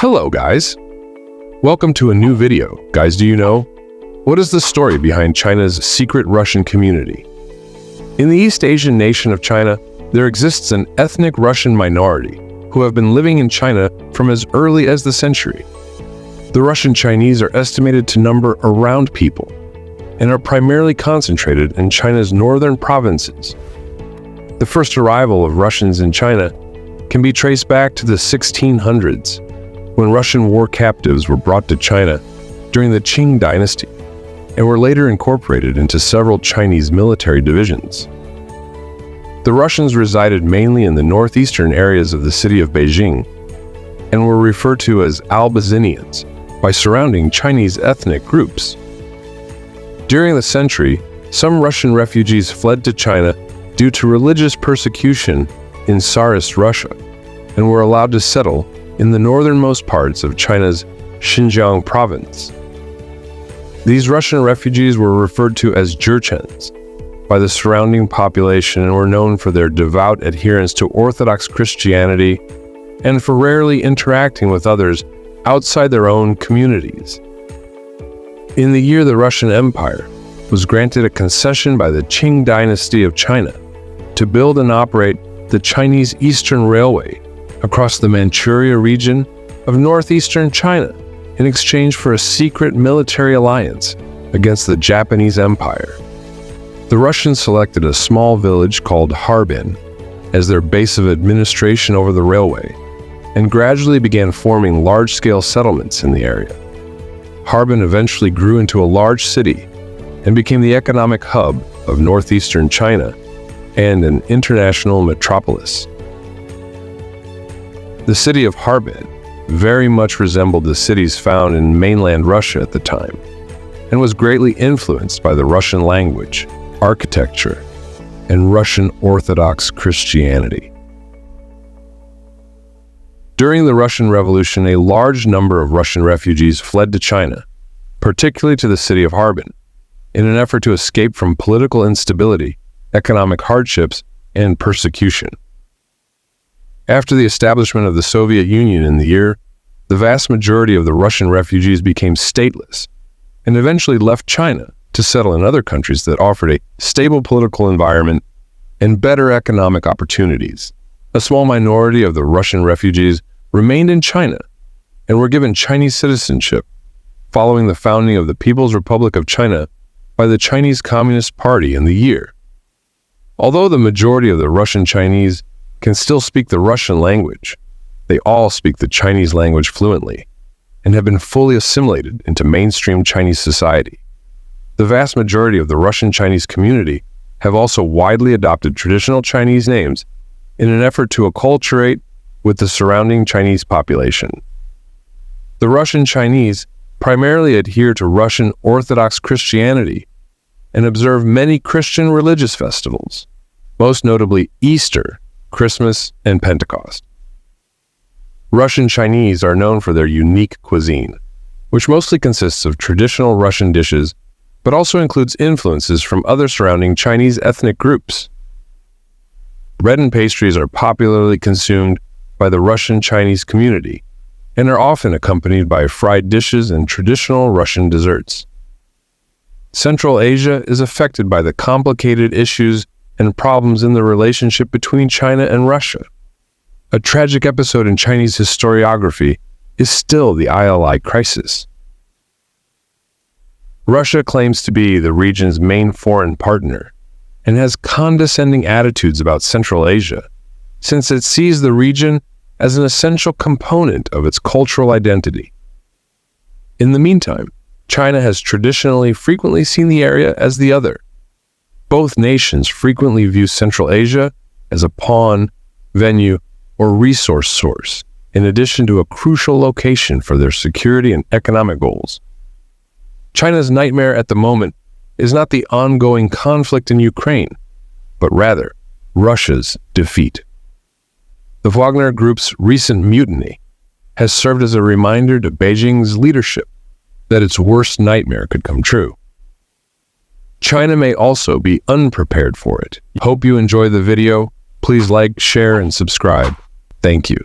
Hello guys! Welcome to a new video. Guys, do you know? What is the story behind China's secret Russian community? In the East Asian nation of China, there exists an ethnic Russian minority who have been living in China from as early as the century. The Russian Chinese are estimated to number around people and are primarily concentrated in China's northern provinces. The first arrival of Russians in China can be traced back to the 1600s, when Russian war captives were brought to China during the Qing dynasty and were later incorporated into several Chinese military divisions. The Russians resided mainly in the northeastern areas of the city of Beijing and were referred to as Albazinians by surrounding Chinese ethnic groups. During the century, some Russian refugees fled to China due to religious persecution in Tsarist Russia and were allowed to settle in the northernmost parts of China's Xinjiang province. These Russian refugees were referred to as Jurchens by the surrounding population and were known for their devout adherence to Orthodox Christianity and for rarely interacting with others outside their own communities. In the year the Russian Empire was granted a concession by the Qing dynasty of China to build and operate the Chinese Eastern Railway across the Manchuria region of northeastern China in exchange for a secret military alliance against the Japanese Empire. The Russians selected a small village called Harbin as their base of administration over the railway and gradually began forming large-scale settlements in the area. Harbin eventually grew into a large city and became the economic hub of northeastern China and an international metropolis. The city of Harbin very much resembled the cities found in mainland Russia at the time, and was greatly influenced by the Russian language, architecture, and Russian Orthodox Christianity. During the Russian Revolution, a large number of Russian refugees fled to China, particularly to the city of Harbin, in an effort to escape from political instability, economic hardships, and persecution. After the establishment of the Soviet Union in the year, the vast majority of the Russian refugees became stateless and eventually left China to settle in other countries that offered a stable political environment and better economic opportunities. A small minority of the Russian refugees remained in China and were given Chinese citizenship following the founding of the People's Republic of China by the Chinese Communist Party in the year. Although the majority of the Russian Chinese can still speak the Russian language, they all speak the Chinese language fluently and have been fully assimilated into mainstream Chinese society. The vast majority of the Russian Chinese community have also widely adopted traditional Chinese names in an effort to acculturate with the surrounding Chinese population. The Russian Chinese primarily adhere to Russian Orthodox Christianity and observe many Christian religious festivals, most notably Easter, Christmas, and Pentecost. Russian Chinese are known for their unique cuisine, which mostly consists of traditional Russian dishes, but also includes influences from other surrounding Chinese ethnic groups. Bread and pastries are popularly consumed by the Russian Chinese community and are often accompanied by fried dishes and traditional Russian desserts. Central Asia is affected by the complicated issues and problems in the relationship between China and Russia. A tragic episode in Chinese historiography is still the ILI crisis. Russia claims to be the region's main foreign partner and has condescending attitudes about Central Asia, since it sees the region as an essential component of its cultural identity. In the meantime, China has traditionally frequently seen the area as the other. Both nations frequently view Central Asia as a pawn, venue, or resource source, in addition to a crucial location for their security and economic goals. China's nightmare at the moment is not the ongoing conflict in Ukraine, but rather Russia's defeat. The Wagner Group's recent mutiny has served as a reminder to Beijing's leadership that its worst nightmare could come true. China may also be unprepared for it. Hope you enjoy the video. Please like, share, and subscribe. Thank you.